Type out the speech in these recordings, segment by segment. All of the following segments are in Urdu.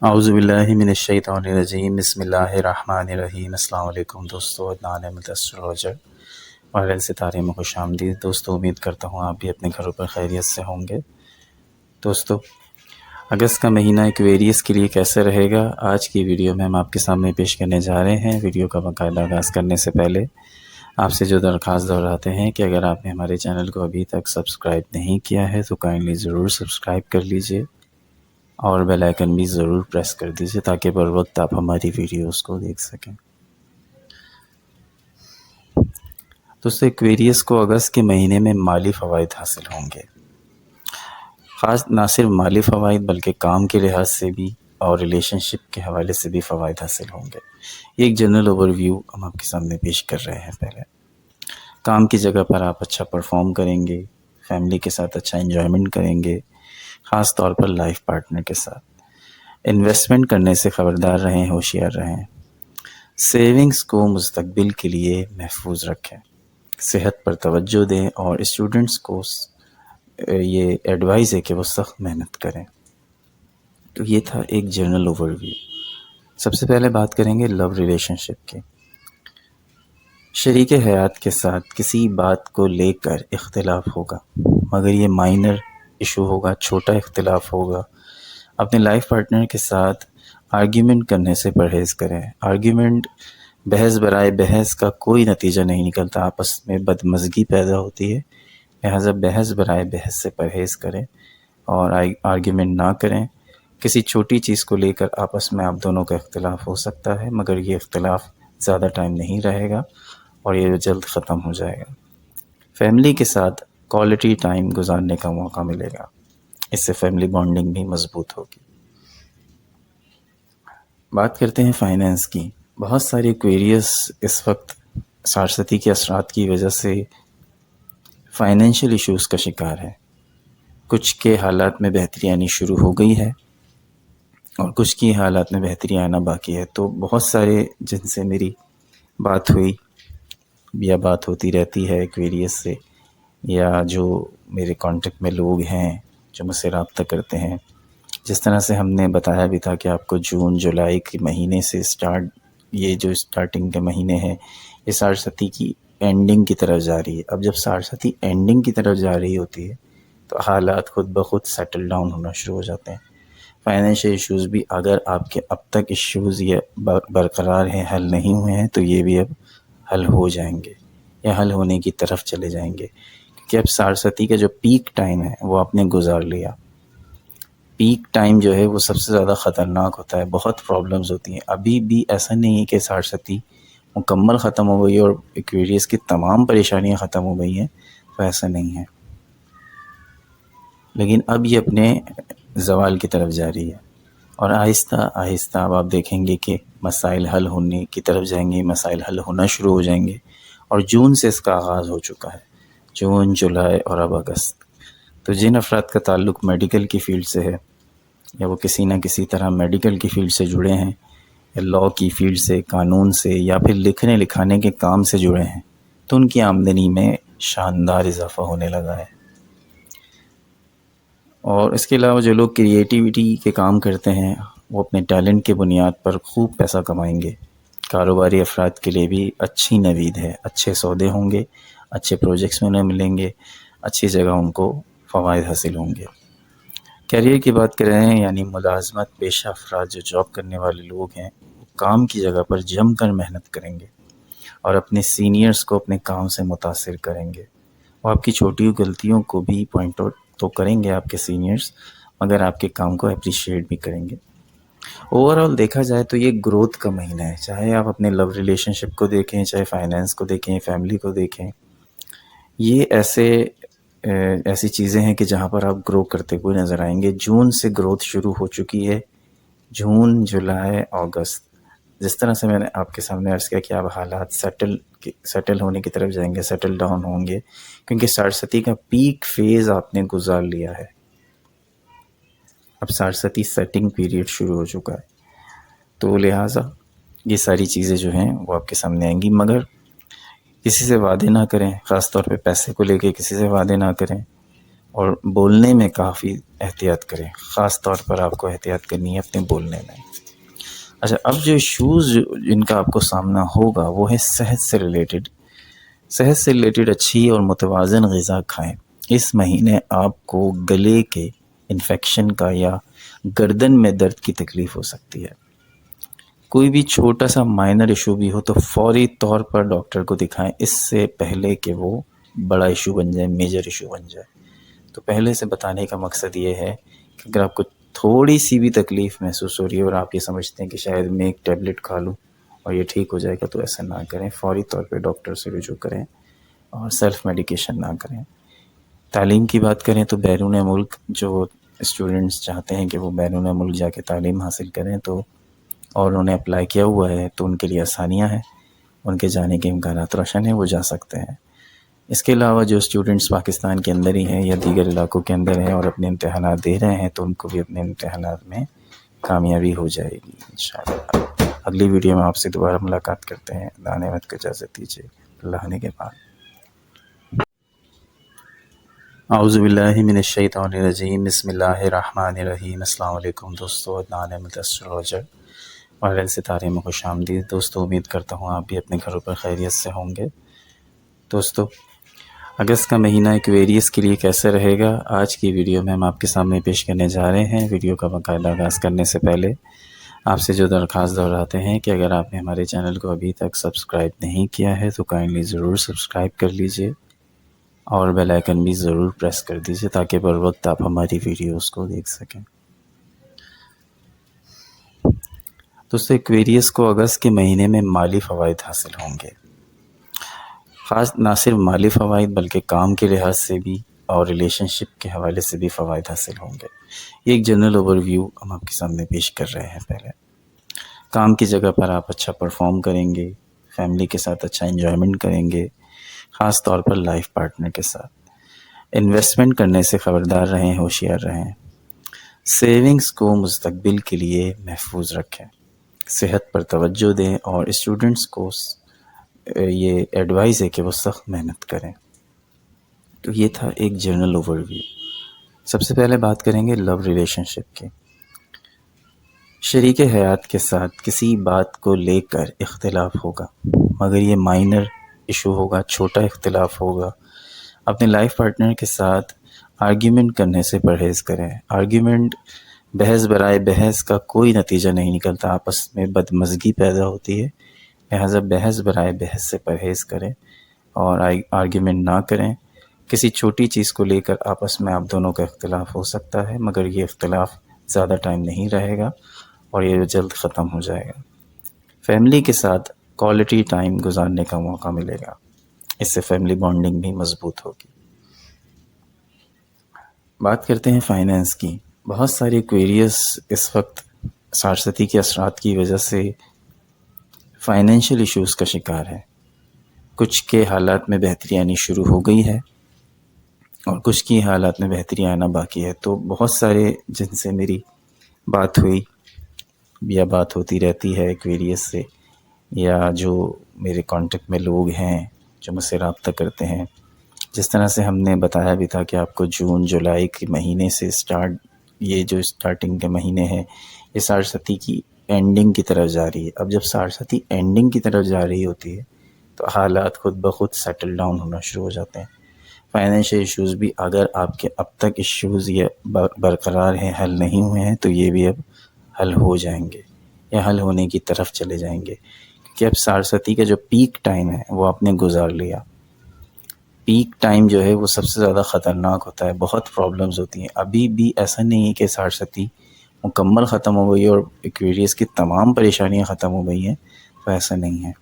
اعوذ باللہ من الشیطان الرجیم، بسم اللہ الرحمن الرحیم۔ السلام علیکم دوستو، عدنان احمد اسٹرولاجر وائرل ستارے میں خوش آمدید۔ دوستو امید کرتا ہوں آپ بھی اپنے گھروں پر خیریت سے ہوں گے۔ دوستو اگست کا مہینہ ایکویریس کے لیے کیسے رہے گا، آج کی ویڈیو میں ہم آپ کے سامنے پیش کرنے جا رہے ہیں۔ ویڈیو کا باقاعدہ آغاز کرنے سے پہلے آپ سے جو درخواست دہراتے ہیں کہ اگر آپ نے ہمارے چینل کو ابھی تک سبسکرائب نہیں کیا ہے تو کائنڈلی ضرور سبسکرائب کر لیجئے اور بیل آئیکن بھی ضرور پریس کر دیجئے تاکہ بر وقت آپ ہماری ویڈیوز کو دیکھ سکیں۔ دوستو ایکویریس کو اگست کے مہینے میں مالی فوائد حاصل ہوں گے، خاص نہ صرف مالی فوائد بلکہ کام کے لحاظ سے بھی اور ریلیشن شپ کے حوالے سے بھی فوائد حاصل ہوں گے۔ یہ ایک جنرل اوور ویو ہم آپ کے سامنے پیش کر رہے ہیں۔ پہلے کام کی جگہ پر آپ اچھا پرفارم کریں گے، فیملی کے ساتھ اچھا انجوائمنٹ کریں گے، خاص طور پر لائف پارٹنر کے ساتھ۔ انویسٹمنٹ کرنے سے خبردار رہیں، ہوشیار رہیں۔ سیونگز کو مستقبل کے لیے محفوظ رکھیں، صحت پر توجہ دیں اور اسٹوڈنٹس کو یہ ایڈوائز ہے کہ وہ سخت محنت کریں۔ تو یہ تھا ایک جنرل اوور ویو۔ سب سے پہلے بات کریں گے لو ریلیشن شپ کی۔ شریک حیات کے ساتھ کسی بات کو لے کر اختلاف ہوگا، مگر یہ مائنر ایشو ہوگا، چھوٹا اختلاف ہوگا۔ اپنے لائف پارٹنر کے ساتھ آرگیومنٹ کرنے سے پرہیز کریں۔ آرگیومنٹ، بحث برائے بحث کا کوئی نتیجہ نہیں نکلتا، آپس میں بدمزگی پیدا ہوتی ہے، لہٰذا بحث برائے بحث سے پرہیز کریں اور آرگیومنٹ نہ کریں۔ کسی چھوٹی چیز کو لے کر آپس میں آپ دونوں کا اختلاف ہو سکتا ہے، مگر یہ اختلاف زیادہ ٹائم نہیں رہے گا اور یہ جلد ختم ہو جائے گا۔ فیملی کے ساتھ کوالٹی ٹائم گزارنے کا موقع ملے گا، اس سے فیملی بانڈنگ بھی مضبوط ہوگی۔ بات کرتے ہیں فائنینس کی۔ بہت ساری ایکویریس اس وقت سارستی کے اثرات کی وجہ سے فائنینشیل ایشوز کا شکار ہے۔ کچھ کے حالات میں بہتری آنی شروع ہو گئی ہے اور کچھ کی حالات میں بہتری آنا باقی ہے۔ تو بہت سارے جن سے میری بات ہوئی یا بات ہوتی رہتی ہے ایکویریس سے، یا جو میرے کانٹیکٹ میں لوگ ہیں جو مجھ سے رابطہ کرتے ہیں، جس طرح سے ہم نے بتایا بھی تھا کہ آپ کو جون جولائی کے مہینے سے یہ جو اسٹارٹنگ کے مہینے ہیں یہ سارستی کی اینڈنگ کی طرف جا رہی ہے۔ اب جب سارستی اینڈنگ کی طرف جا رہی ہوتی ہے تو حالات خود بخود سیٹل ڈاؤن ہونا شروع ہو جاتے ہیں۔ فائنینشیل ایشوز بھی اگر آپ کے اب تک ایشوز یہ برقرار ہیں، حل نہیں ہوئے ہیں، تو یہ بھی اب حل ہو جائیں گے یا حل ہونے کی طرف چلے جائیں گے، کیونکہ اب سارستی کا جو پیک ٹائم ہے وہ آپ نے گزار لیا۔ پیک ٹائم جو ہے وہ سب سے زیادہ خطرناک ہوتا ہے، بہت پرابلمز ہوتی ہیں۔ ابھی بھی ایسا نہیں ہے کہ سارستی مکمل ختم ہو گئی اور ایکویریس کی تمام پریشانیاں ختم ہو گئی ہیں، تو ایسا نہیں ہے، لیکن اب یہ اپنے زوال کی طرف جا رہی ہے اور آہستہ آہستہ اب آپ دیکھیں گے کہ مسائل حل ہونے کی طرف جائیں گے، مسائل حل ہونا شروع ہو جائیں گے، اور جون سے اس کا آغاز ہو چکا ہے، جون، جولائی اور اب اگست۔ تو جن افراد کا تعلق میڈیکل کی فیلڈ سے ہے یا وہ کسی نہ کسی طرح میڈیکل کی فیلڈ سے جڑے ہیں یا لاء کی فیلڈ سے، قانون سے، یا پھر لکھنے لکھانے کے کام سے جڑے ہیں، تو ان کی آمدنی میں شاندار اضافہ ہونے لگا ہے۔ اور اس کے علاوہ جو لوگ کریٹیوٹی کے کام کرتے ہیں وہ اپنے ٹیلنٹ کے بنیاد پر خوب پیسہ کمائیں گے۔ کاروباری افراد کے لیے بھی اچھی نوید ہے، اچھے سودے ہوں گے، اچھے پروجیکٹس میں انہیں ملیں گے، اچھی جگہ ان کو فوائد حاصل ہوں گے۔ کیریئر کی بات کر رہے ہیں، یعنی ملازمت پیشہ افراد جو جاب کرنے والے لوگ ہیں وہ کام کی جگہ پر جم کر محنت کریں گے اور اپنے سینئرز کو اپنے کام سے متاثر کریں گے۔ وہ آپ کی چھوٹی غلطیوں کو بھی پوائنٹ آؤٹ تو کریں گے آپ کے سینئرز، مگر آپ کے کام کو اپریشیٹ بھی کریں گے۔ اوورآل دیکھا جائے تو یہ گروتھ کا مہینہ ہے، چاہے آپ اپنے لو ریلیشن شپ کو دیکھیں، چاہے فائنینس کو دیکھیں، فیملی کو دیکھیں، یہ ایسی چیزیں ہیں کہ جہاں پر آپ گرو کرتے ہوئے نظر آئیں گے۔ جون سے گروتھ شروع ہو چکی ہے، جون، جولائی، اگست، جس طرح سے میں نے آپ کے سامنے عرض کیا کہ اب حالات سیٹل ہونے کی طرف جائیں گے، سیٹل ڈاؤن ہوں گے، کیونکہ سارستی کا پیک فیز آپ نے گزار لیا ہے۔ اب سارستی سیٹنگ پیریڈ شروع ہو چکا ہے، تو لہٰذا یہ ساری چیزیں جو ہیں وہ آپ کے سامنے آئیں گی، مگر کسی سے وعدے نہ کریں، خاص طور پہ پیسے کو لے کے کسی سے وعدے نہ کریں، اور بولنے میں کافی احتیاط کریں، خاص طور پر آپ کو احتیاط کرنی ہے اپنے بولنے میں۔ اچھا، اب جو ایشوز جن کا آپ کو سامنا ہوگا وہ ہے صحت سے ریلیٹڈ۔ صحت سے ریلیٹڈ اچھی اور متوازن غذا کھائیں۔ اس مہینے آپ کو گلے کے انفیکشن کا یا گردن میں درد کی تکلیف ہو سکتی ہے۔ کوئی بھی چھوٹا سا مائنر ایشو بھی ہو تو فوری طور پر ڈاکٹر کو دکھائیں، اس سے پہلے کہ وہ بڑا ایشو بن جائے، میجر ایشو بن جائے۔ تو پہلے سے بتانے کا مقصد یہ ہے کہ اگر آپ کو تھوڑی سی بھی تکلیف محسوس ہو رہی ہے اور آپ یہ سمجھتے ہیں کہ شاید میں ایک ٹیبلٹ کھا لوں اور یہ ٹھیک ہو جائے گا، تو ایسا نہ کریں، فوری طور پہ ڈاکٹر سے رجوع کریں اور سیلف میڈیکیشن نہ کریں۔ تعلیم کی بات کریں تو بیرون ملک جو اسٹوڈنٹس چاہتے ہیں کہ وہ بیرون ملک جا کے تعلیم حاصل کریں تو اور انہوں نے اپلائی کیا ہوا ہے تو ان کے لیے آسانیاں ہیں، ان کے جانے کے امکانات روشن ہیں، وہ جا سکتے ہیں۔ اس کے علاوہ جو اسٹوڈنٹس پاکستان کے اندر ہی ہیں یا دیگر علاقوں کے اندر ہیں اور اپنے امتحانات دے رہے ہیں تو ان کو بھی اپنے امتحانات میں کامیابی ہو جائے گی انشاءاللہ۔ اگلی ویڈیو میں آپ سے دوبارہ ملاقات کرتے ہیں۔ اللہ نعمت کو اجازت دیجیے، اللہ نے کے بعد۔ اعوذ باللہ من الشیطان الرجیم، بسم اللہ الرحمن الرحیم۔ السلام علیکم دوستو، اللہ نعمت اسٹرولاجر والے ستارے میں خوش آمدید۔ دوستو، امید کرتا ہوں آپ بھی اپنے گھروں پر خیریت سے ہوں گے۔ دوستو، اگست کا مہینہ ایکویریس کے لیے کیسے رہے گا، آج کی ویڈیو میں ہم آپ کے سامنے پیش کرنے جا رہے ہیں۔ ویڈیو کا باقاعدہ آغاز کرنے سے پہلے آپ سے جو درخواست دہراتے ہیں کہ اگر آپ نے ہمارے چینل کو ابھی تک سبسکرائب نہیں کیا ہے تو کائنڈلی ضرور سبسکرائب کر لیجئے اور بیل آئیکن بھی ضرور پریس کر دیجئے تاکہ بر وقت آپ ہماری ویڈیوز کو دیکھ سکیں۔ دوستو، ایکویریس کو اگست کے مہینے میں مالی فوائد حاصل ہوں گے، خاص نہ صرف مالی فوائد بلکہ کام کے لحاظ سے بھی اور ریلیشن شپ کے حوالے سے بھی فوائد حاصل ہوں گے۔ یہ ایک جنرل اوور ویو ہم آپ کے سامنے پیش کر رہے ہیں۔ پہلے کام کی جگہ پر آپ اچھا پرفارم کریں گے، فیملی کے ساتھ اچھا انجوائمنٹ کریں گے، خاص طور پر لائف پارٹنر کے ساتھ۔ انویسٹمنٹ کرنے سے خبردار رہیں، ہوشیار رہیں۔ سیونگز کو مستقبل کے لیے محفوظ رکھیں، صحت پر توجہ دیں اور اسٹوڈنٹس کو یہ ایڈوائز ہے کہ وہ سخت محنت کریں۔ تو یہ تھا ایک جنرل اوور ویو۔ سب سے پہلے بات کریں گے لو ریلیشن شپ کی۔ شریک حیات کے ساتھ کسی بات کو لے کر اختلاف ہوگا، مگر یہ مائنر ایشو ہوگا، چھوٹا اختلاف ہوگا۔ اپنے لائف پارٹنر کے ساتھ آرگیومنٹ کرنے سے پرہیز کریں۔ آرگیومنٹ، بحث برائے بحث کا کوئی نتیجہ نہیں نکلتا، آپس میں بدمزگی پیدا ہوتی ہے، لہٰذا بحث برائے بحث سے پرہیز کریں اور آرگیومنٹ نہ کریں۔ کسی چھوٹی چیز کو لے کر آپس میں آپ دونوں کا اختلاف ہو سکتا ہے، مگر یہ اختلاف زیادہ ٹائم نہیں رہے گا اور یہ جلد ختم ہو جائے گا۔ فیملی کے ساتھ کوالٹی ٹائم گزارنے کا موقع ملے گا، اس سے فیملی بانڈنگ بھی مضبوط ہوگی۔ بات کرتے ہیں فائنینس کی۔ بہت سارے ایکویریس اس وقت سارستی کے اثرات کی وجہ سے فائنینشیل ایشوز کا شکار ہے۔ کچھ کے حالات میں بہتری آنی شروع ہو گئی ہے اور کچھ کی حالات میں بہتری آنا باقی ہے۔ تو بہت سارے جن سے میری بات ہوئی یا بات ہوتی رہتی ہے ایکویریس سے، یا جو میرے کانٹیکٹ میں لوگ ہیں جو مجھ سے رابطہ کرتے ہیں، جس طرح سے ہم نے بتایا بھی تھا کہ آپ کو جون جولائی کے مہینے سے یہ جو اسٹارٹنگ کے مہینے ہیں یہ سارستی کی اینڈنگ کی طرف جا رہی ہے۔ اب جب سارستی اینڈنگ کی طرف جا رہی ہوتی ہے تو حالات خود بخود سیٹل ڈاؤن ہونا شروع ہو جاتے ہیں۔ فائنینشیل ایشوز بھی اگر آپ کے اب تک ایشوز یہ برقرار ہیں، حل نہیں ہوئے ہیں، تو یہ بھی اب حل ہو جائیں گے یا حل ہونے کی طرف چلے جائیں گے، کیونکہ اب سارستی کا جو پیک ٹائم ہے وہ آپ نے گزار لیا۔ پیک ٹائم جو ہے وہ سب سے زیادہ خطرناک ہوتا ہے، بہت پرابلمز ہوتی ہیں۔ ابھی بھی ایسا نہیں ہے کہ سارستی مکمل ختم ہو گئی اور ایکویریس کی تمام پریشانیاں ختم ہو گئی ہیں، تو ایسا نہیں ہے،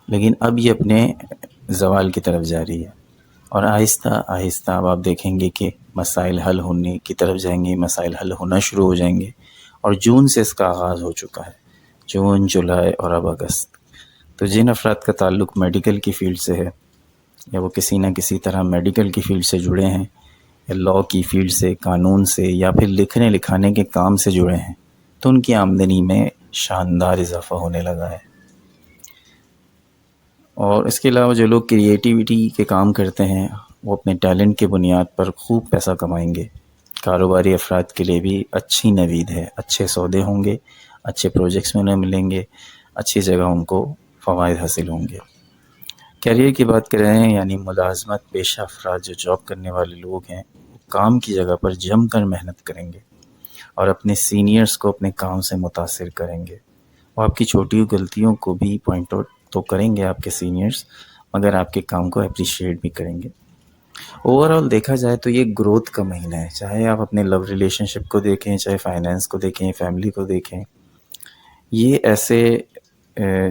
لیکن اب یہ اپنے زوال کی طرف جا رہی ہے اور آہستہ آہستہ اب آپ دیکھیں گے کہ مسائل حل ہونے کی طرف جائیں گے، مسائل حل ہونا شروع ہو جائیں گے، اور جون سے اس کا آغاز ہو چکا ہے، جون، جولائی اور اب اگست۔ تو جن افراد کا تعلق میڈیکل کی فیلڈ سے ہے یا وہ کسی نہ کسی طرح میڈیکل کی فیلڈ سے جڑے ہیں یا لاء کی فیلڈ سے، قانون سے، یا پھر لکھنے لکھانے کے کام سے جڑے ہیں، تو ان کی آمدنی میں شاندار اضافہ ہونے لگا ہے۔ اور اس کے علاوہ جو لوگ کریٹیوٹی کے کام کرتے ہیں وہ اپنے ٹیلنٹ کے بنیاد پر خوب پیسہ کمائیں گے۔ کاروباری افراد کے لیے بھی اچھی نوید ہے، اچھے سودے ہوں گے، اچھے پروجیکٹس میں انہیں ملیں گے، اچھی جگہ ان کو فوائد حاصل ہوں گے۔ کیریئر کی بات کر رہے ہیں، یعنی ملازمت پیشہ افراد جو جاب کرنے والے لوگ ہیں وہ کام کی جگہ پر جم کر محنت کریں گے اور اپنے سینئرز کو اپنے کام سے متاثر کریں گے۔ وہ آپ کی چھوٹی غلطیوں کو بھی پوائنٹ آؤٹ تو کریں گے آپ کے سینئرز، مگر آپ کے کام کو اپریشیٹ بھی کریں گے۔ اوورآل دیکھا جائے تو یہ گروتھ کا مہینہ ہے، چاہے آپ اپنے لو ریلیشن شپ کو دیکھیں، چاہے فائنینس کو دیکھیں، فیملی کو دیکھیں۔ یہ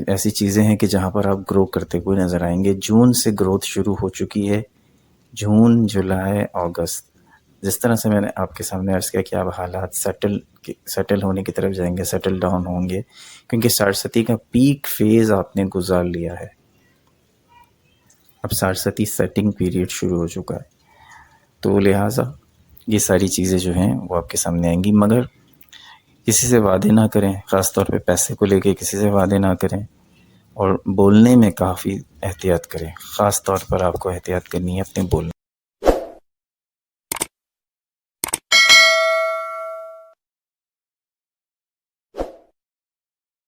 ایسی چیزیں ہیں کہ جہاں پر آپ گرو کرتے ہوئے نظر آئیں گے۔ جون سے گروتھ شروع ہو چکی ہے، جون، جولائی، اگست، جس طرح سے میں نے آپ کے سامنے عرض کیا کہ آپ حالات سیٹل ہونے کی طرف جائیں گے، سیٹل ڈاؤن ہوں گے، کیونکہ سارستی کا پیک فیز آپ نے گزار لیا ہے۔ اب سارستی سیٹنگ پیریڈ شروع ہو چکا ہے، تو لہٰذا یہ ساری چیزیں جو ہیں وہ آپ کے سامنے آئیں گی، مگر کسی سے وعدے نہ کریں، خاص طور پہ پیسے کو لے کے کسی سے وعدے نہ کریں، اور بولنے میں کافی احتیاط کریں۔ خاص طور پر آپ کو احتیاط کرنی ہے اپنے بولنے